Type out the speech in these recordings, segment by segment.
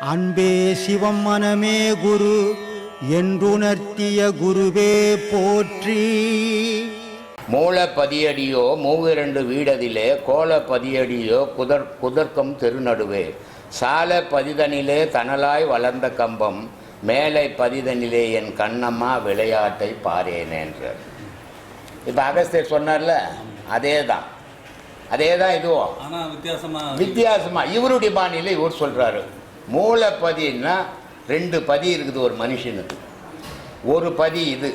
அன்பே சிவம் மனமே குரு என்றுணர்த்திய குருவே போற்றி. மூலப்பதியடியோ மூவிரண்டு வீடதிலே கோலப்பதியடியோ குதர்க்கம் தெருநடுவே சால பதிதனிலே தனலாய் வளர்ந்த கம்பம் மேலை பதிதனிலே என் கண்ணம்மா விளையாட்டை பாரேனேன்றார். இப்போ அகஸ்தியர் சொன்னார்ல, அதே தான் இதுவும் வித்தியாசமா இவருடைய பாணியில் இவர் சொல்றாரு. மூலப்பதின்னா ரெண்டு பதி இருக்குது ஒரு மனுஷனுக்கு. ஒரு பதி இது,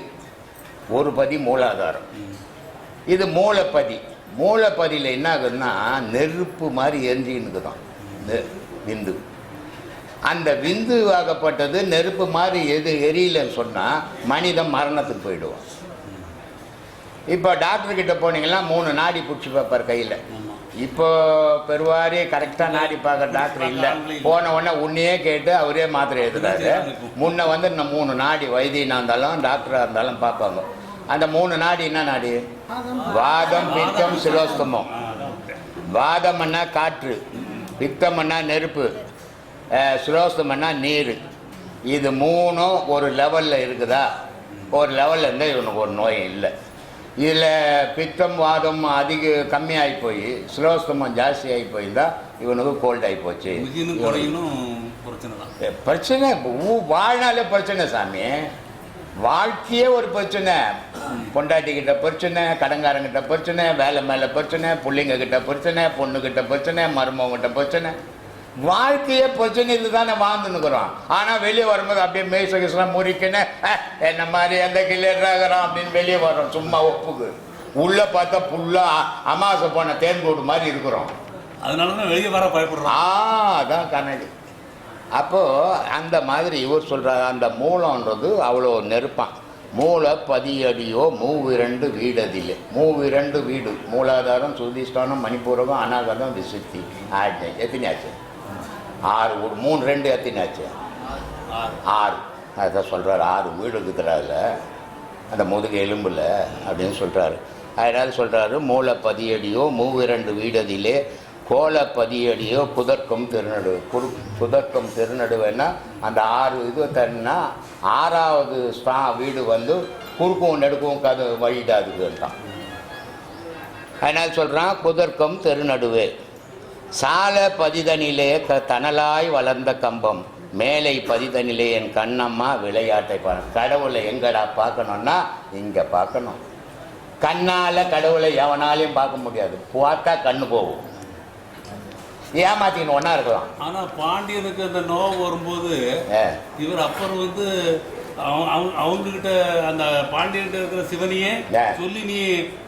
ஒரு பதி மூலாதாரம். இது மூலப்பதி. மூலப்பதியில் என்ன ஆகுதுன்னா நெருப்பு மாதிரி எரிஞ்சின்னு தான் விந்து. அந்த விந்து ஆகப்பட்டது நெருப்பு மாதிரி எரியலன்னு சொன்னால் மனிதன் மரணத்துக்கு போயிடுவான். இப்போ டாக்டர்கிட்ட போனீங்கன்னா 3 நாடி பிடிச்சி பார்ப்பார் கையில். இப்போ பெருவாரி கரெக்டாக நாடி பார்க்குற டாக்டர் இல்லை. போன உடனே உன்னையே கேட்டு அவரே மாத்திரை எழுதுறாரு. முன்ன வந்து இந்த 3 நாடி வைத்தியனாக இருந்தாலும் டாக்டராக இருந்தாலும் பார்ப்பாங்க. அந்த 3 நாடி என்ன நாடி? வாதம், பித்தம், சிரோஸ்தமம். வாதம்னா காற்று, பித்தம்னா நெருப்பு, சிரோஸ்தமன்னா நீர். இது 3ம் ஒரு லெவலில் இருக்குதா? ஒரு லெவலில் இருந்தால் இவனுக்கு ஒரு நோய் இல்லை. இதில் பித்தம் வாதம் கம்மியாகி போய் சிரோஸ்தமம் ஜாஸ்தி ஆகி போயிருந்தால் இவனுக்கு கோல்ட் ஆகி போச்சு. பிரச்சனை வாழ்நாளே பிரச்சனை சாமி. வாழ்க்கையே ஒரு பிரச்சனை. பொண்டாட்டிக்கிட்ட பிரச்சனை, கடங்காரங்கிட்ட பிரச்சனை, வேலை மேலே பிரச்சனை, பிள்ளைங்க கிட்ட பிரச்சனை, பொண்ணுக்கிட்ட பிரச்சனை, மருமகிட்ட பிரச்சனை. வாழ்க்கையே பிரச்சனையில தானே வாழ்ந்துன்னுக்குறோம். ஆனால் வெளியே வரும்போது அப்படியே மேய்சகிஸ்லாம் முறிக்கணும், என்ன மாதிரி எந்த கிளியராகிறான் அப்படின்னு வெளியே வரோம் சும்மா ஒப்புக்கு. உள்ளே பார்த்தா ஃபுல்லாக அமாவாசை போன தேன்கூடு மாதிரி இருக்கிறோம். அதனால தான் வெளியே வர பயப்படுறோம். அதான் கண்ணாடி. அப்போது அந்த மாதிரி இவர் சொல்கிறார், அந்த மூலன்றது அவ்வளோ நெருப்பான். மூல பதியடியோ மூவிரண்டு வீடதில்லை. மூவிரண்டு வீடு மூலாதாரம், சுதிஷ்டானம், மணிப்பூரகம், அநாகதம், விசுத்தி. எத்தனையாச்சு? 6. 3 2 எத்தனையாச்சு? 6. அதான் சொல்கிறார். 6 வீடு இருக்கிறாருல அந்த முதுகு எலும்பில் அப்படின்னு சொல்கிறாரு. அதனால் சொல்கிறாரு, மூலப்பதியடியோ மூவிரண்டு வீடதிலே கோலப்பதியடியோ குதர்க்கம் திருநடுவு. குதர்க்கம் திருநடுவேன்னா அந்த 6 இது தன்னா 6வது வீடு வந்து குறுக்கும் நெடுக்கும் கது வழிடாதுதான். அதனால் சொல்கிறான், குதர்க்கம் தெருநடுவே சால பதிதனிலே தனலாய் வளர்ந்த கம்பம் மேலை பதிதனிலே என் கண்ணம்மா விளையாட்டை பாருங்க. கடவுளை எங்கடா பார்க்கணுன்னா இங்கே பார்க்கணும். கண்ணால் கடவுளை எவனாலையும் பார்க்க முடியாது. பார்த்தா கண்ணு போகும். ஏமாத்தின்னு ஒன்றா இருக்கலாம். ஆனால் பாண்டியனுக்கு அந்த நோவு வரும்போது இவர் அப்பர் வந்து அவங்ககிட்ட அந்த பாண்டியன்கிட்ட இருக்கிற சிவனையே சொல்லி நீ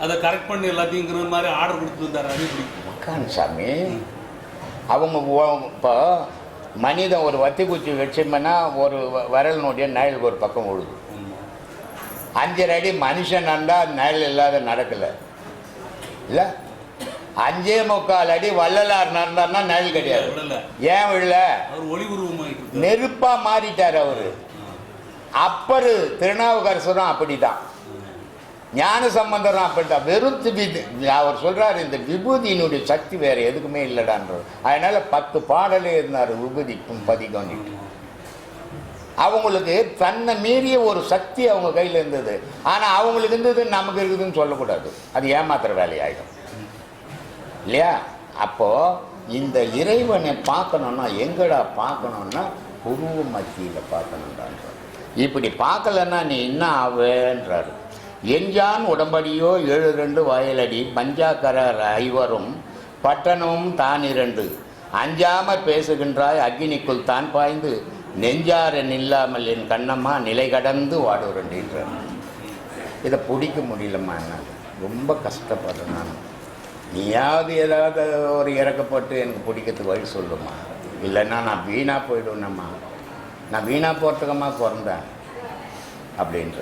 அதை கரெக்ட் பண்ணி எல்லாத்தையுங்கிற மாதிரி ஆர்டர் கொடுத்துருந்தாரு. அது உக்கான் சாமி. அவங்க இப்போ மனிதன் ஒரு வத்தி குச்சி வச்சோம்னா ஒரு விரல் நோட்டிய நிழலுக்கு ஒரு பக்கம் விழுது. 5 அடி மனுஷன் நடந்தால் நிழல் இல்லாத நடக்கலை இல்லை. 5.25 அடி வள்ளலார் நடந்தார்னா நிழல் கிடையாது. ஏன் விழல? நெருப்பா மாறிட்டார் அவரு. அப்பர் திருநாவுக்கரசரும் அப்படிதான், ஞான சம்பந்தரும் அப்படித்தான். வெறும் விபூதி. அவர் சொல்றாரு, இந்த விபூதியினுடைய சக்தி வேற எதுக்குமே இல்லைடான்றது. அதனால 10 பாடலே இருந்தார் விபூதி பதிகம்னு. அவங்களுக்கு தன்னை மீறிய ஒரு சக்தி அவங்க கையில் இருந்தது. ஆனால் அவங்களுக்கு இருந்தது நமக்கு இருக்குதுன்னு சொல்லக்கூடாது. அது ஏமாத்துற வேலையாயிடும் இல்லையா? அப்போது இந்த இறைவனை பார்க்கணுன்னா எங்கடா பார்க்கணுன்னா குருவ மத்தியில் பார்க்கணுன்றான். இப்படி பார்க்கலன்னா நீ என்ன ஆவேன்றாரு. எஞ்சான் உடம்படியோ 7 வயலடி பஞ்சாக்கர ஐவரும் பட்டணமும் தான் 2 அஞ்சாமல் பேசுகின்றாய் அக்னிக்குள் தான் பாய்ந்து நெஞ்சாரன் இல்லாமல் என் கண்ணம்மா நிலை கடந்து வாடுறேன்றார். இதை பிடிக்க முடியலம்மா, என்ன ரொம்ப கஷ்டப்படுறேன் நான். நீயாவது ஏதாவது ஒரு இறக்கப்பட்டு எனக்கு பிடிக்கிறதுக்கு வழி சொல்லுமா, இல்லைன்னா நான் வீணாக போயிடுவேனம்மா. நான் வீணாக போகிறதுக்கம்மா பிறந்தேன் அப்படின்ற.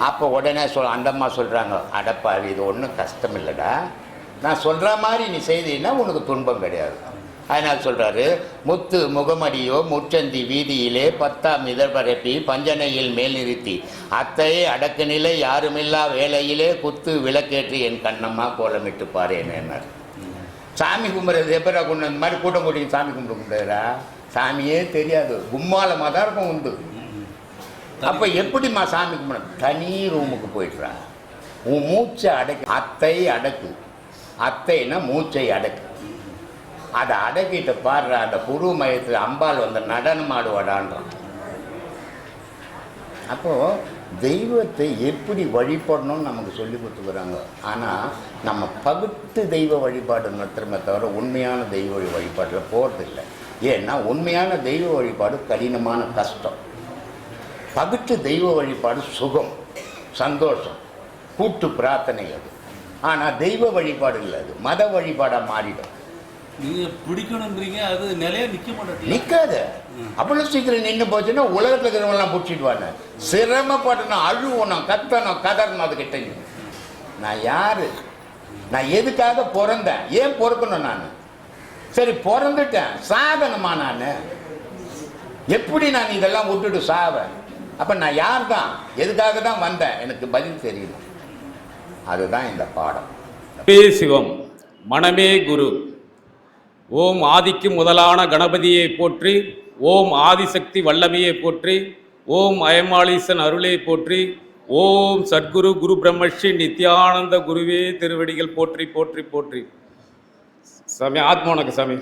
அப்போ உடனே அந்தம்மா சொல்கிறாங்க, அடப்பாவி இது ஒன்றும் கஷ்டம் இல்லைடா, நான் சொல்கிற மாதிரி நீ செய்தீன்னா உனக்கு துன்பம் கிடையாது. அதனால் சொல்கிறாரு, முத்து முகமடியோ முற்றந்தி வீதியிலே 10ஆம் இதழ்பரப்பி பஞ்சனையில் மேல் நிறுத்தி அத்தையே அடக்கு நிலை யாருமில்லா வேலையிலே குத்து விளக்கேற்றி என் கண்ணம்மா கோலமிட்டு பாரு என்ன. சாமி கும்பிட்றது எப்படா கொண்டு அந்த மாதிரி கூட்டம் கூட்டிங்க சாமி கும்பிட முடியாதா? சாமியே தெரியாது, கும்மாலமாக தான் இருக்கும் உண்டு. அப்போ எப்படிம்மா சாமி கும்பிட? தனி ரூமுக்கு போயிடுறா, உன் மூச்சை அடக்கு, அத்தை அடக்கு, அத்தைன்னா மூச்சை அடக்கு. அதை அடக்கிட்டு பாடுற அந்த புரு மையத்தில் அம்பாள் வந்து நடனம் ஆடுவாடான்றான். அப்போது தெய்வத்தை எப்படி வழிபடணும்னு நமக்கு சொல்லி கொடுத்துக்கிறாங்க. ஆனால் நம்ம பகுத்து தெய்வ வழிபாடு நடத்துகிறோமே தவிர உண்மையான தெய்வ வழிபாட்டில் போகிறதில்லை. ஏன்னா உண்மையான தெய்வ வழிபாடு கடினமான கஷ்டம், பகுத்து தெய்வ வழிபாடு சுகம், சந்தோஷம், கூட்டு பிரார்த்தனை அது. ஆனால் தெய்வ வழிபாடு இல்லை, அது மத வழிபாடாக மாறிடும். நீங்கள் பிடிக்கணுன்றீங்க, அது நிலையா நிற்க மாட்டேன், நிற்காது. அவ்வளோ சீக்கிரம் நின்று போச்சுன்னா உலகத்தில் இருக்கிறவங்களாம் பிடிச்சிடுவாங்க. சிரமப்படணும், அழுவணும், கத்தணும், கதறணும். அதுக்கிட்ட நான் யாரு, நான் எதுக்காக பிறந்தேன், ஏன் பொறுக்கணும்? நான் சரி பிறந்துட்டேன், சாதனமா நான் எப்படி நான் இதெல்லாம் விட்டுட்டு சாவேன்? அப்போ நான் யார் தான், எதுக்காக தான் வந்தேன், எனக்கு பதில் தெரியணும். அதுதான் இந்த பாடம். சிவம் மனமே குரு. ஓம் ஆதிக்கு முதலான கணபதியை போற்றி, ஓம் ஆதிசக்தி வல்லமையை போற்றி, ஓம் அயமாளீசன் அருளை போற்றி, ஓம் சத்குரு குரு பிரம்மஸ்ரீ நித்யானந்த குருவே திருவடிகள் போற்றி போற்றி போற்றி. சாமி ஆத்மானக்கு சாமி.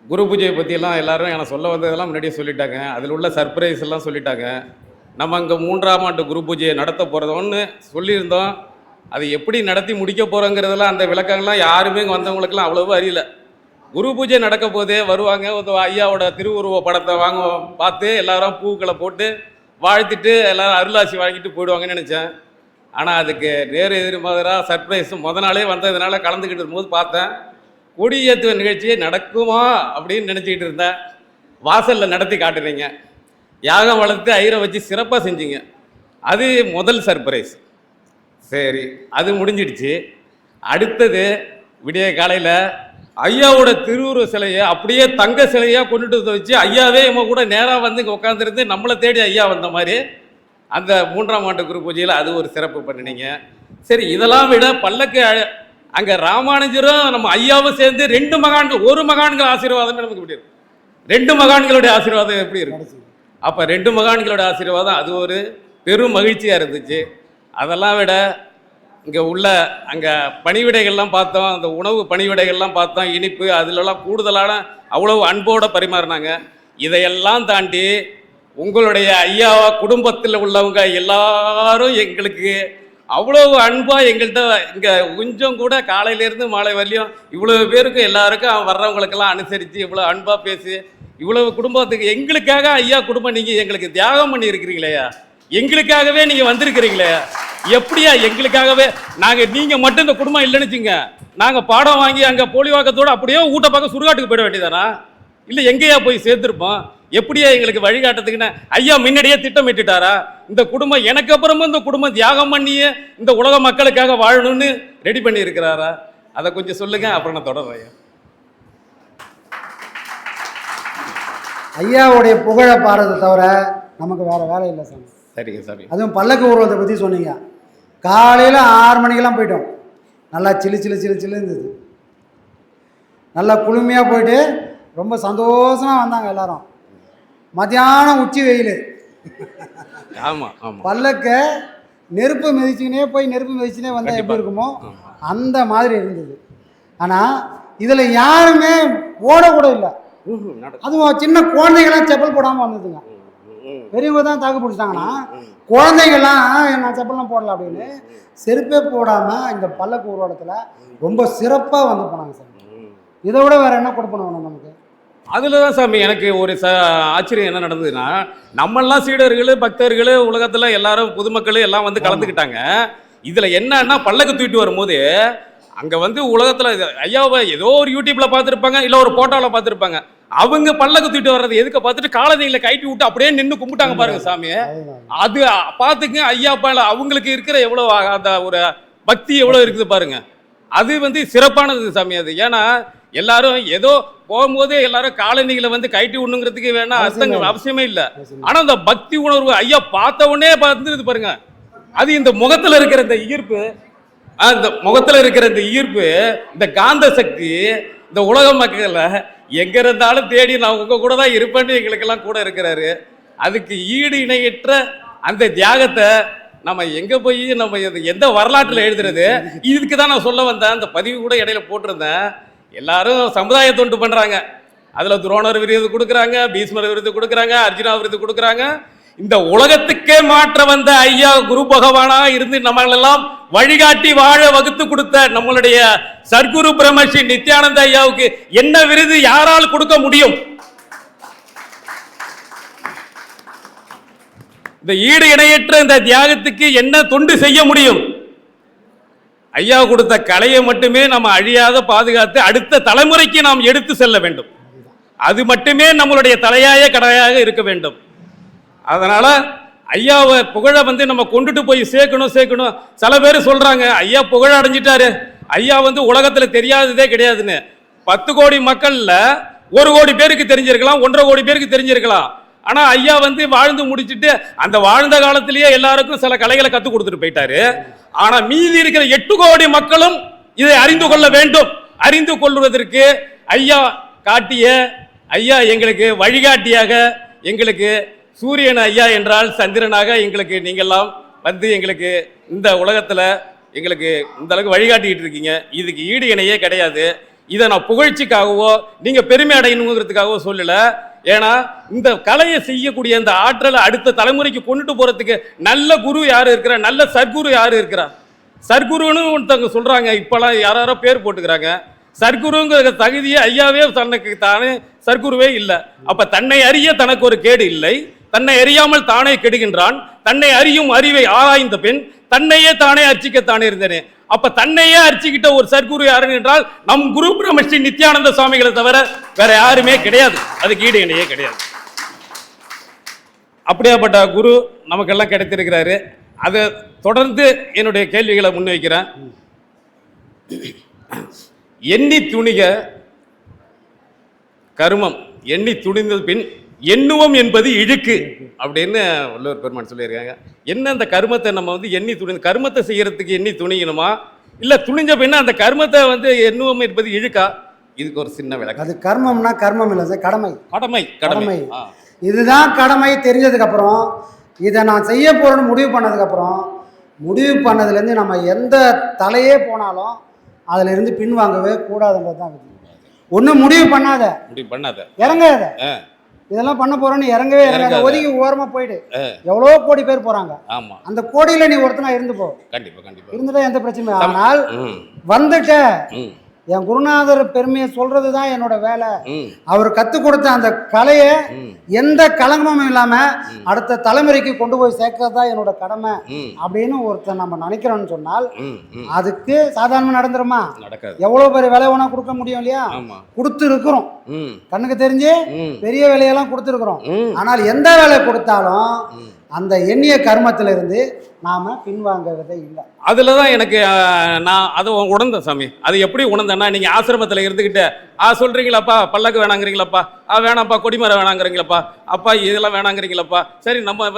குரு பூஜையை பற்றியெல்லாம் எல்லாரும் எனக்கு சொல்ல வந்ததெல்லாம் முன்னாடியே சொல்லிட்டாங்க. அதில் உள்ள சர்ப்ரைஸ் எல்லாம் சொல்லிட்டாங்க. நம்ம அங்கே 3ஆம் ஆண்டு குரு பூஜையை நடத்த போகிறதோன்னு சொல்லியிருந்தோம். அது எப்படி நடத்தி முடிக்க போகிறோங்கிறதெல்லாம் அந்த விளக்கங்கள்லாம் யாருமே வந்தவங்களுக்கெல்லாம் அவ்வளவு அறியல. குரு பூஜை நடக்க போதே வருவாங்க, ஐயாவோட திருவுருவ படத்தை பார்த்து எல்லாரும் பூக்களை போட்டு வாழ்த்திட்டு எல்லாரும் அருளாசி வாங்கிட்டு போயிடுவாங்கன்னு நினச்சேன். ஆனால் அதுக்கு நேரு எதிர்மாதிராக சர்ப்ரைஸ் நாளே வந்ததுனால கலந்துக்கிட்டு இருக்கும்போது பார்த்தேன், கொடியேற்றுவ நிகழ்ச்சியை நடக்குமா அப்படின்னு நினச்சிக்கிட்டு இருந்தேன். வாசலில் நடத்தி காட்டுறீங்க, யாகம் வளர்த்து ஐயரை வச்சு சிறப்பாக செஞ்சீங்க. அது முதல் சர்ப்ரைஸ். சரி, அது முடிஞ்சிடுச்சு. அடுத்தது விடிய காலையில் ஐயாவோட திருவுருவ சிலையை அப்படியே தங்க சிலையாக கொண்டுட்டு வச்சு ஐயாவே இவங்க கூட நேராக வந்து இங்கே உட்காந்துருந்து நம்மளை தேடி ஐயா வந்த மாதிரி அந்த 3ஆம் ஆண்டு குரு பூஜையில் அது ஒரு சிறப்பு பண்ணினீங்க. சரி, இதெல்லாம் விட பல்லக்கு அங்கே ராமானுஜரும் நம்ம ஐயாவும் சேர்ந்து 2 மகான்கள், ஒரு மகான்கள் ஆசீர்வாதம் நமக்கு இப்படி இருக்கும். 2 மகான்களுடைய ஆசீர்வாதம் எப்படி இருக்கும்? அப்போ 2 மகான்களோட ஆசீர்வாதம் அது ஒரு பெரும் மகிழ்ச்சியாக இருந்துச்சு. அதெல்லாம் விட இங்கே உள்ள அங்கே பணிவிடைகள்லாம் பார்த்தோம், அந்த உணவு பணிவிடைகள்லாம் பார்த்தோம், இனிப்பு அதிலெல்லாம் கூடுதலான அவ்வளவு அன்போடு பரிமாறினாங்க. இதையெல்லாம் தாண்டி உங்களுடைய ஐயா குடும்பத்தில் உள்ளவங்க எல்லாரும் எங்களுக்கு அவ்வளவு அன்பாக எங்கள்கிட்ட இங்கே கொஞ்சம் கூட காலையிலேருந்து மாலை வரலையும் இவ்வளோ பேருக்கும் எல்லாருக்கும் வர்றவங்களுக்கெல்லாம் அனுசரித்து இவ்வளோ அன்பாக பேசி இவ்வளவு குடும்பத்துக்கு எங்களுக்காக ஐயா குடும்பம் நீங்கள் எங்களுக்கு தியாகம் பண்ணி இருக்கிறீங்களேயா, எங்களுக்காகவே நீங்கள் வந்திருக்கிறீங்களே, எப்படியா எங்களுக்காகவே நீங்கள் மட்டும் இந்த குடும்பம் இல்லைன்னு வச்சுங்க, நாங்கள் பாடம் வாங்கி அங்கே போலிவாக்கத்தோடு அப்படியே ஊட்ட பார்க்க சுடுகாட்டுக்கு போயிட வேண்டியதானா? இல்லை எங்கேயா போய் சேர்த்துருப்போம்? எப்படியா எங்களுக்கு வழிகாட்டுறதுக்குன்னு ஐயா முன்னாடியே திட்டமிட்டுட்டாரா? இந்த குடும்பம் எனக்கு அப்புறமும் இந்த குடும்பம் தியாகம் பண்ணியே இந்த உலக மக்களுக்காக வாழணும்னு ரெடி பண்ணி இருக்கிறாரா? அதை கொஞ்சம் சொல்லுங்க, அப்புறம் நான் தொடர்றேன். ஐயாவுடைய புகழை பாடுறதை தவிர நமக்கு வேற வேலை இல்லை சாமி. சரிங்க சாமி. அதுவும் பல்லக்கு ஊர்வலத்தை பற்றி சொன்னீங்க. காலையில் 6 மணிக்கெல்லாம் போயிட்டோம். நல்லா சில்லு இருந்தது. நல்லா குளுமையாக போயிட்டு ரொம்ப சந்தோஷமாக வந்தாங்க எல்லாரும். மத்தியானம் உச்சி வெயில், ஆமாம் ஆமாம், பல்லக்க நெருப்பு மிதிச்சுக்கினே போய் நெருப்பு மிதிச்சுனே வந்தால் எப்படி இருக்குமோ அந்த மாதிரி இருந்தது. ஆனால் இதில் யாருமே ஓடக்கூட இல்லை. அதுவும் சின்ன குழந்தைங்களாம் செப்பல் போடாமல் வந்ததுங்க. பெரியவங்க தான் தாக்கு பிடிச்சிட்டாங்கன்னா குழந்தைங்கள்லாம் நான் செப்பல்லாம் போடல அப்படின்னு செருப்பே போடாமல் இந்த பல்லக்கு ஊர்வலத்தில் ரொம்ப சிறப்பாக வந்து போனாங்க சார். இதை விட வேற என்ன கொடுப்பணும் நமக்கு? அதில் தான் சாமி எனக்கு ஒரு ஆச்சரியம் என்ன நடந்ததுன்னா, நம்மெல்லாம் சீடர்கள் பக்தர்கள் உலகத்தில் எல்லாரும் பொதுமக்கள் எல்லாம் வந்து கலந்துக்கிட்டாங்க. இதில் என்னன்னா பல்லக்கு தூக்கிட்டு வரும்போது அங்கே வந்து உலகத்தில் ஐயாவை ஏதோ ஒரு யூடியூப்பில் பார்த்துருப்பாங்க, இல்லை ஒரு போட்டோவில் பார்த்துருப்பாங்க. அவங்க பல்லக்கு தூக்கிட்டு வர்றது எதுக்கு பார்த்துட்டு காலனியில் கைட்டி விட்டு அப்படியே நின்று கும்பிட்டாங்க பாருங்க சாமி. அது பார்த்துங்க ஐயா பால அவங்களுக்கு இருக்கிற எவ்வளோ அந்த ஒரு பக்தி எவ்வளோ இருக்குது பாருங்க. அது வந்து சிறப்பானது சாமி. அது ஏன்னா எல்லாரும் ஏதோ போகும்போது எல்லாரும் காலனிகளை வந்து கைட்டி விடணுங்கிறதுக்கு வேணா அர்த்தங்கள் அவசியமே இல்லை. ஆனால் அந்த பக்தி உணர்வு ஐயா பார்த்த உடனே பார்த்துருது பாருங்க. அது இந்த முகத்தில் இருக்கிற இந்த ஈர்ப்பு, அந்த முகத்தில் இருக்கிற இந்த ஈர்ப்பு, இந்த காந்த சக்தி இந்த உலக மக்களை எங்க இருந்தாலும் தேடி நான் உங்க கூட தான் இருப்பேன்னு எங்களுக்கெல்லாம் கூட இருக்கிறாரு. அதுக்கு ஈடு இணையற்ற அந்த தியாகத்தை நம்ம எங்க போய் நம்ம எந்த வரலாற்றில் எழுதுறது? இதுக்கு தான் நான் சொல்ல வந்தேன். அந்த பதிவு கூட இடையில போட்டிருந்தேன். எல்லாரும் சமுதாய தொண்டு பண்றாங்க. அதுல துரோணர் விருது கொடுக்குறாங்க, பீஷ்மர் விருது கொடுக்குறாங்க, அர்ஜுனா விருது கொடுக்குறாங்க. இந்த உலகத்துக்கே மாற்ற வந்த ஐயா குரு பகவானா இருந்து நம்மளெல்லாம் வழிகாட்டி வாழ வகுத்து கொடுத்த நம்மளுடைய சர்க்குரு பிரம்மஸ்ரீ நித்யானந்த ஐயாவுக்கு என்ன விருது யாரால் கொடுக்க முடியும்? இந்த ஈடு இணையற்ற இந்த தியாகத்துக்கு என்ன தொண்டு செய்ய முடியும்? ஐயா கொடுத்த கலையை மட்டுமே நம்ம அழியாத பாதுகாத்து அடுத்த தலைமுறைக்கு நாம் எடுத்து செல்ல வேண்டும். அது மட்டுமே நம்மளுடைய தலையாய கடையாக இருக்க வேண்டும். அதனால ஐயாவை புகழ நம்ம கொண்டுட்டு போய் சேர்க்கணும். சில பேர் சொல்றாங்க ஐயா புகழ அடைஞ்சிட்டாரு, ஐயா உலகத்துல தெரியாததே கிடையாதுன்னு. 10 கோடி மக்கள்ல 1 கோடி பேருக்கு தெரிஞ்சிருக்கலாம், 1.5 கோடி பேருக்கு தெரிஞ்சிருக்கலாம். ஆனா ஐயா வாழ்ந்து முடிச்சுட்டு அந்த வாழ்ந்த காலத்திலேயே எல்லாருக்கும் சில கலைகளை கத்துக் கொடுத்துட்டு போயிட்டாரு. ஆனா மீதி இருக்கிற 8 கோடி மக்களும் இதை அறிந்து கொள்ள வேண்டும். அறிந்து கொள்வதற்கு ஐயா காட்டிய ஐயா எங்களுக்கு வழிகாட்டியாக, எங்களுக்கு சூரியன் ஐயா என்றால் சந்திரனாக எங்களுக்கு நீங்கெல்லாம் எங்களுக்கு இந்த உலகத்துல எங்களுக்கு இந்த அளவுக்கு வழிகாட்டிட்டு இருக்கீங்க. இதுக்கு ஈடு இணையே கிடையாது. இதை நான் புகழ்ச்சிக்காகவோ நீங்க பெருமை அடையணுங்கிறதுக்காகவோ சொல்லல. ஏன்னா இந்த கலையை செய்யக்கூடிய இந்த ஆற்றலை அடுத்த தலைமுறைக்கு கொண்டுட்டு போறதுக்கு நல்ல குரு யாரு இருக்கிறா, நல்ல சர்க்குரு யாரு இருக்கிறா? சர்க்குருன்னு ஒருத்தவங்க சொல்றாங்க, இப்பெல்லாம் யாரோ பேர் போட்டுக்கிறாங்க. சர்க்குருங்கிற தகுதியே ஐயாவே தனக்கு தானே சர்க்குருவே இல்லை. அப்ப தன்னை அறிய தனக்கு ஒரு கேடு இல்லை, தன்னை அறியாமல் தானே கெடுகின்றான், தன்னை அறியும் அறிவை ஆராய்ந்த பின் தன்னையே தானே அர்ச்சிக்கத்தானே இருந்தேனே. அப்ப தன்னையே அர்ச்சிக்கிட்ட ஒரு சர்க்குரு யாருன்னு என்றால் நம் குரு பிரம்மஸ்ரீ நித்யானந்த சுவாமிகளை தவிர வேற யாருமே கிடையாது. அதுக்கு ஈடு இணையே கிடையாது. அப்படியாப்பட்ட குரு நமக்கெல்லாம் கிடைத்திருக்கிறாரு. அதை தொடர்ந்து என்னுடைய கேள்விகளை முன்வைக்கிறேன். எண்ணி துணிக கருமம், எண்ணி துணிந்த பின் எண்ணுவம் என்பது இழுக்கு அப்படின்னு வள்ளுவர் பெருமான் சொல்லியிருக்காங்க. என்ன அந்த கருமத்தை நம்ம எண்ணி துணி கருமத்தை செய்யறதுக்கு எண்ணி துணியணுமா, இல்ல துணிஞ்ச பின்ன அந்த கருமத்தை எண்ணுவம் என்பது இழுக்கா? இதுக்கு ஒரு சின்ன விளக்கம். அது கர்மம்னா கர்மம் இல்லை சார், கடமை. கடமை கடமை இதுதான் கடமை. தெரிஞ்சதுக்கு அப்புறம் இதை நான் செய்ய போறேன்னு முடிவு பண்ணதுக்கு அப்புறம், முடிவு பண்ணதுலேருந்து நம்ம எந்த தலையே போனாலும் அதுல இருந்து பின்வாங்கவே கூடாதுன்றது தான். ஒன்றும் முடிவு பண்ணாத, இறங்காத. இதெல்லாம் பண்ண போறோன்னு இறங்கவே இறங்காத, ஒதுங்கி ஓரமா போயிடு. எவ்வளோ கோடி பேர் போறாங்க, அந்த கோடியில நீ ஒருத்தனா இருந்து போ. இருந்துட்டா எந்த பிரச்சனையும். ஆனால் வந்துட்ட என் குருநாதர் பெருமையை சொல்றது தான் என்னோட வேலை. அவர் கற்றுக் கொடுத்த அந்த கலையை எந்த களங்கமும் இல்லாம அடுத்த தலைமுறைக்கு கொண்டு போய் சேர்க்கறது தான் என்னோட கடமை அப்படின்னு ஒருத்தர் நம்ம நினைக்கிறோம்னு சொன்னால் அதுக்கு சாதாரணமா நடந்துருமா? எவ்வளவு பெரிய வேலை வேணா கொடுக்க முடியும் இல்லையா? கொடுத்து இருக்கிறோம், கண்ணுக்கு தெரிஞ்சு பெரிய வேலையெல்லாம் கொடுத்துருக்குறோம். ஆனால் எந்த வேலை கொடுத்தாலும் அந்த எண்ணிய கர்மத்திலிருந்து நாம பின்வாங்கவே இல்லை. அதுலதான் எனக்கு நான் அதை உணர்ந்த சாமி. அது எப்படி உணர்ந்தேன்னா, நீங்க ஆசிரமத்தில் இருந்துகிட்டு சொல்றீங்களாப்பா பல்லக்கு வேணாங்கிறீங்களாப்பா, வேணாம்ப்பா கொடிமரம் வேணாங்கிறீங்களப்பா, அப்பா இதெல்லாம் வேணாங்கிறீங்களப்பா. சரி, நம்ம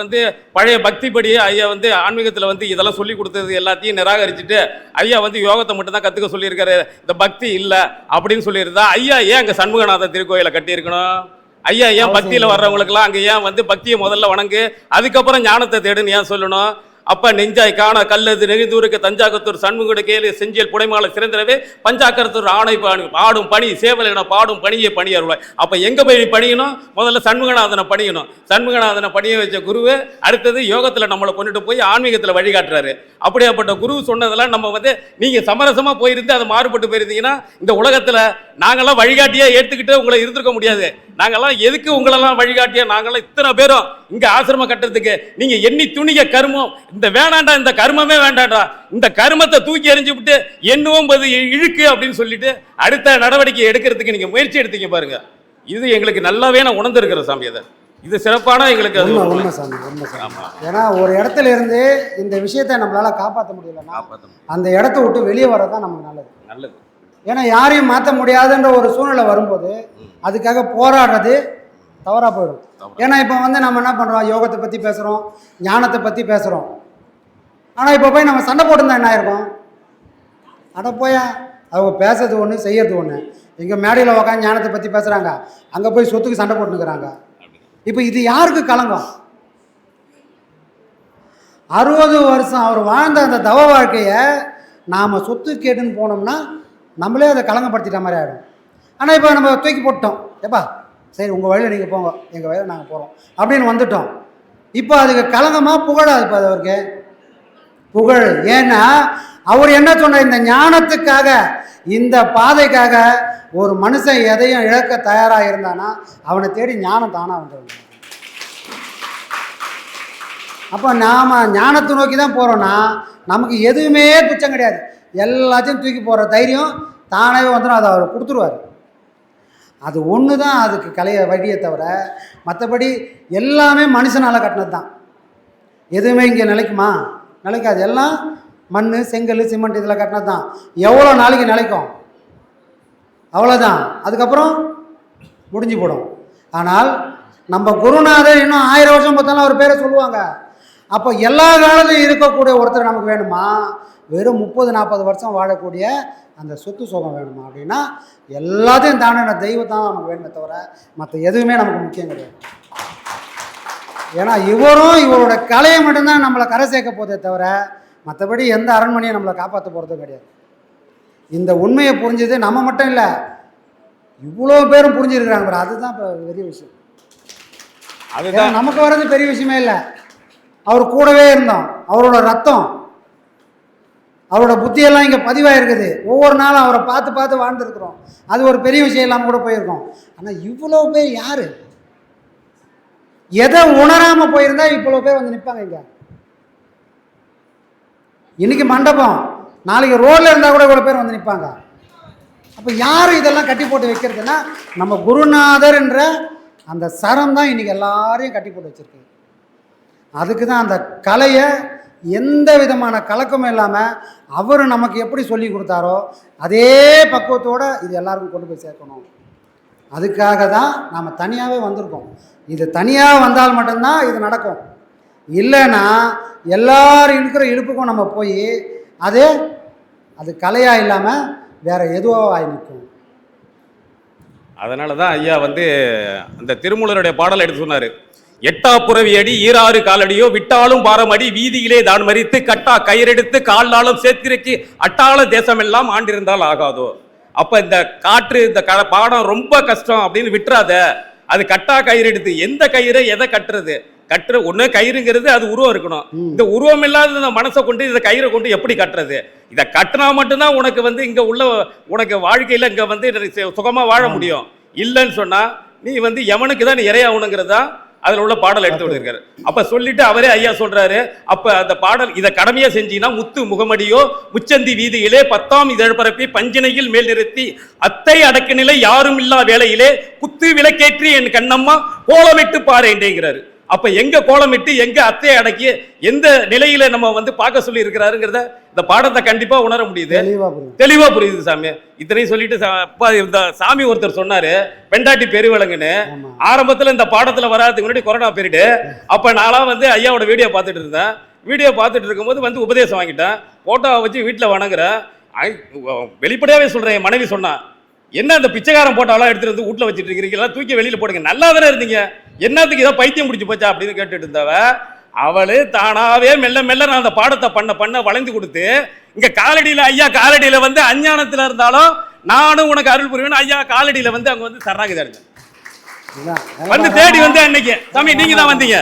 பழைய பக்திப்படி ஐயா ஆன்மீகத்தில் இதெல்லாம் சொல்லி கொடுத்தது எல்லாத்தையும் நிராகரிச்சுட்டு ஐயா யோகத்தை மட்டும் தான் கற்றுக்க சொல்லியிருக்காரு, இந்த பக்தி இல்லை அப்படின்னு சொல்லியிருந்தா ஐயா ஏன் அங்கே சண்முகநாத திருக்கோயிலை கட்டியிருக்கணும்? ஐயா ஏன் பக்தியில் வர்றவங்களுக்குலாம் அங்கே ஏன் பக்தியை முதல்ல வணங்கு அதுக்கப்புறம் ஞானத்தை தேடுன்னு ஏன் சொல்லணும்? அப்ப நெஞ்சாய் காண கல்லது நெகிழ்ந்தூருக்கு தஞ்சாக்கத்தூர் சண்முகோட கேளு செஞ்சியல் புடைமாலை சிறந்திரவே பஞ்சாக்கரத்தூர் ஆணை பாடும் பணி சேவல் என பாடும் பணியை பணி அருள்வாய். அப்ப எங்க போய் பணியணும்? முதல்ல சண்முகநாதனை பணியணும். சண்முகநாதனை பணிய வச்ச குருவு அடுத்தது யோகத்துல நம்மளை கொண்டுட்டு போய் ஆன்மீகத்துல வழிகாட்டுறாரு. அப்படியாப்பட்ட குரு சொன்னதெல்லாம் நம்ம நீங்க சமரசமா போயிருந்து அதை மாறுபட்டு போயிருந்தீங்கன்னா இந்த உலகத்துல நாங்கெல்லாம் வழிகாட்டியா ஏற்றுக்கிட்டு உங்களை இருந்திருக்க முடியாது. நாங்கெல்லாம் எதுக்கு உங்களெல்லாம் வழிகாட்டியா? நாங்கெல்லாம் இத்தனை பேரும் இங்க ஆசிரமம் கட்டுறதுக்கு நீங்க எண்ணி துணிக கர்மம் இந்த வேணாண்டா, இந்த கர்மமே வேண்டாண்டா, இந்த கர்மத்தை தூக்கி எறிஞ்சு விட்டு எண்ணுவோம் இழுக்கு அப்படின்னு சொல்லிட்டு அடுத்த நடவடிக்கை எடுக்கிறதுக்கு நீங்க முயற்சி எடுத்தீங்க பாருங்க. இது எங்களுக்கு நல்லாவே நான் உணர்ந்திருக்கிற சாமி. அதை இது சிறப்பான எங்களுக்கு ஏன்னா ஒரு இடத்துல இருந்து இந்த விஷயத்தை நம்மளால காப்பாற்ற முடியலன்னா அந்த இடத்த விட்டு வெளியே வரதான் நமக்கு நல்லது. ஏன்னா யாரையும் மாற்ற முடியாதுன்ற ஒரு சூழ்நிலை வரும்போது அதுக்காக போராடுறது தவறா போயிடும். ஏன்னா இப்போ நம்ம என்ன பண்றோம், யோகத்தை பத்தி பேசுறோம், ஞானத்தை பத்தி பேசுறோம். ஆனா இப்போ போய் நம்ம சண்டை போட்டுருந்தா என்ன ஆயிருக்கும்? அட போய் அவங்க பேசுறது ஒன்று, செய்யறது ஒன்று. இங்கே மேடையில் உட்காந்து ஞானத்தை பற்றி பேசுகிறாங்க, அங்கே போய் சொத்துக்கு சண்டை போட்டுக்கிறாங்க. இப்போ இது யாருக்கு களங்கம்? 60 வருஷம் அவர் வாழ்ந்த அந்த தவ வாழ்க்கையை நாம் சொத்து கேட்டுன்னு போனோம்னா நம்மளே அதை களங்கப்படுத்திட்ட மாதிரி ஆகிடும். ஆனால் இப்போ நம்ம தூக்கி போட்டோம், எப்பா சரி உங்கள் வழியில் நீங்கள் போங்க, எங்கள் வழியில் நாங்கள் போகிறோம் அப்படின்னு வந்துட்டோம். இப்போ அதுக்கு களங்கமாக புகழாது. இப்போ அது அவருக்கு புகழ். ஏன்னா அவர் என்ன சொன்னார், இந்த ஞானத்துக்காக, இந்த பாதைக்காக ஒரு மனுஷன் எதையும் இழக்க தயாராக இருந்தானா அவனை தேடி ஞானம் தானாக வந்துடும். அப்போ நாம் ஞானத்தை நோக்கி தான் போகிறோன்னா நமக்கு எதுவுமே துச்சம் கிடையாது. எல்லாத்தையும் தூக்கி போகிற தைரியம் தானாகவே வந்துடும். அதை அவர் கொடுத்துருவார். அது ஒன்று தான் அதுக்கு கலைய வழியை தவிர மற்றபடி எல்லாமே மனுஷனால் கட்டினது தான். எதுவுமே இங்கே நிலைக்குமா? நிலைக்காது. எல்லாம் மண், செங்கல், சிமெண்ட் இதில் கட்டினது தான். எவ்வளோ நாளைக்கு நிலைக்கும்? அவ்வளோதான். அதுக்கப்புறம் முடிஞ்சு போடும். ஆனால் நம்ம குருநாதர் இன்னும் 1000 வருஷம் பார்த்தாலும் அவர் பேரை சொல்லுவாங்க. அப்போ எல்லா காலத்திலும் இருக்கக்கூடிய ஒருத்தர் நமக்கு வேணுமா? வெறும் 30-40 வருஷம் வாழக்கூடிய அந்த சொத்து சுகம் வேணுமா அப்படின்னா எல்லாத்தையும் தாண்டின தெய்வம் தான் நமக்கு வேணுமே தவிர மற்ற எதுவுமே நமக்கு முக்கியம் கிடையாது. ஏன்னா இவரோட கலையை மட்டும்தான் நம்மளை கரை சேர்க்க போதே தவிர மற்றபடி எந்த அரண்மனையும் நம்மளை காப்பாற்ற போகிறதும் கிடையாது. இந்த உண்மையை புரிஞ்சது நம்ம மட்டும் இல்லை, இவ்வளோ பேரும் புரிஞ்சிருக்கிறாங்க. அதுதான் இப்போ பெரிய விஷயம். அதுதான் நமக்கு வர்றது பெரிய விஷயமே இல்லை. அவர் கூடவே இருந்தோம். அவரோட ரத்தம், அவரோட புத்தியெல்லாம் இங்கே பதிவாயிருக்குது. ஒவ்வொரு நாளும் அவரை பார்த்து பார்த்து வாழ்ந்துருக்குறோம். அது ஒரு பெரிய விஷயம் இல்லாமல் கூட போயிருக்கோம். ஆனால் இவ்வளோ பேர் யார்? எதை உணராமல் போயிருந்தா இவ்வளோ பேர் வந்து நிற்பாங்க இங்கே. இன்னைக்கு மண்டபம், நாளைக்கு ரோடில் இருந்தால் கூட இவ்வளோ பேர் வந்து நிற்பாங்க. அப்போ யார் இதெல்லாம் கட்டி போட்டு வைக்கிறதுனா நம்ம குருநாதர் என்ற அந்த சரம் தான் இன்றைக்கி எல்லாரையும் கட்டி போட்டு வச்சுருக்கு. அதுக்கு தான் அந்த கலையை எந்த விதமான கலக்கமும் இல்லாமல் அவர் நமக்கு எப்படி சொல்லி கொடுத்தாரோ அதே பக்குவத்தோடு இது எல்லாருக்கும் கொண்டு போய் சேர்க்கணும். அதுக்காக தான் நாம் தனியாகவே வந்திருக்கோம். இது தனியாக வந்தால் மட்டும்தான் இது நடக்கும். இல்லைன்னா எல்லாரும் இருக்கிற இழுப்புக்கும் நம்ம போய் அது கலையாக இல்லாமல் வேறு எதுவோ ஆகி நிற்கும். அதனால தான் ஐயா வந்து அந்த திருமூலருடைய பாடல் எடுத்து சொன்னார். எட்டா புறவி அடி ஈராறு காலடியோ விட்டாலும் பாரமடி வீதியிலே தான் மறித்து கட்டா கயிறெடுத்து கால்நாளும் சேர்த்திருக்கி அட்டாள தேசமெல்லாம் ஆண்டிருந்தால் ஆகாதோ. அப்ப இந்த காற்று இந்த பாடம் ரொம்ப கஷ்டம் அப்படின்னு விட்டுறாத. அது கட்டா கயிறு எடுத்து எந்த கயிறை எதை கட்டுறது? ஒண்ணு கயிறுங்கிறது அது உருவம் இருக்கணும். இந்த உருவம் இல்லாத இந்த மனசை கொண்டு இந்த கயிறை கொண்டு எப்படி கட்டுறது? இதை கட்டினா மட்டும்தான் உனக்கு வந்து இங்க உள்ள உனக்கு வாழ்க்கையில இங்க வந்து சுகமா வாழ முடியும். இல்லைன்னு சொன்னா நீ வந்து எவனுக்கு தான் இறையாகணுங்கிறதா அதுல உள்ள பாடல் எடுத்து விடுறாரு. அப்ப சொல்லிட்டு அவரே ஐயா சொல்றாரு, அப்ப அந்த பாடல் இதை கடமையா செஞ்சீங்கன்னா முத்து முகமடியோ முச்சந்தி வீதியிலே 10ஆம் இதழ் பரப்பி பஞ்சினையில் மேல் நிறுத்தி அத்தை அடக்கு நிலை யாரும் இல்லா வேளையிலே குத்து விளக்கேற்றி என் கண்ணம்மா கோலமிட்டு பாருங்கிறாரு. அப்ப எங்க கோலமிட்டு எங்க அத்தையை அடக்கி எந்த நிலையில நம்ம வந்து பார்க்க சொல்லி இருக்கிறாருங்கிறத இந்த பாடத்தை கண்டிப்பா உணர முடியுது. தெளிவா புரியுது சாமி. இத்தனையும் சொல்லிட்டு இந்த சாமி ஒருத்தர் சொன்னாரு பெண்டாட்டி பெருவிலங்குன்னு. ஆரம்பத்துல இந்த பாடத்துல வராதுக்கு முன்னாடி கொரோனா பீரியடு. அப்ப நான்லாம் வந்து ஐயாவோட வீடியோ பார்த்துட்டு இருந்தேன். வீடியோ பார்த்துட்டு இருக்கும்போது வந்து உபதேசம் வாங்கிட்டேன். போட்டோவை வச்சு வீட்டில் வணங்குறேன். வெளிப்படையாவே சொல்றேன், என் மனைவி சொன்னா, என்ன அந்த பிச்சைக்காரன் போட்டாலாம் எடுத்துட்டு வந்து வீட்டில் வச்சுட்டு இருக்கிறீங்களா, தூக்கி வெளியில போடுங்க, நல்லா தானே இருந்தீங்க, என்னத்துக்கு ஏதோ பைத்தியம் பிடிச்சி போச்சா அப்படின்னு கேட்டுட்டு இருந்தவ அவளு தானாவே மெல்ல மெல்ல நான் அந்த பாடத்தை பண்ண வளைந்து கொடுத்து இங்க காலடியில ஐயா காலடியில வந்து அஞ்ஞானத்துல இருந்தாலும் நானும் உனக்கு அருள் புரிவேன் ஐயா காலடியில வந்து அங்க வந்து சரணாகதி வந்து தேடி வந்து அன்னைக்கு சாமி நீங்க தான் வந்தீங்க,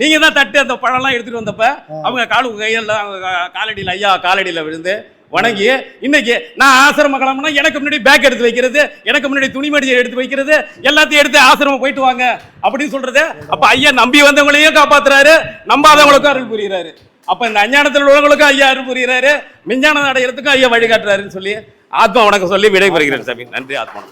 நீங்க தான் தட்டு அந்த பழம்லாம் எடுத்துட்டு வந்தப்ப அவங்க கையெல்லாம் காலடியில ஐயா காலடியில விழுந்து வணங்கி இன்னைக்கு நான் ஆசிரம கிளம்புனா எனக்கு முன்னாடி பேக் எடுத்து வைக்கிறது, எனக்கு முன்னாடி துணிமடியை எடுத்து வைக்கிறது, எல்லாத்தையும் எடுத்து ஆசிரமம் போயிட்டு வாங்க அப்படின்னு சொல்றது. அப்ப ஐயா நம்பி வந்தவங்களையும் காப்பாத்துறாரு, நம்பாதவங்களுக்கும் அருள் புரிகிறாரு. அப்ப இந்த அஞ்ஞானத்தில் உள்ளவங்களுக்கும் ஐயா அருள் புரிகிறாரு, விஞ்ஞானம் அடைகிறதுக்கும் ஐயா வழிகாட்டுறாருன்னு சொல்லி ஆத்மா வணக்கம் சொல்லி விடைபெறுகிறேன் சாமி. நன்றி ஆத்மா.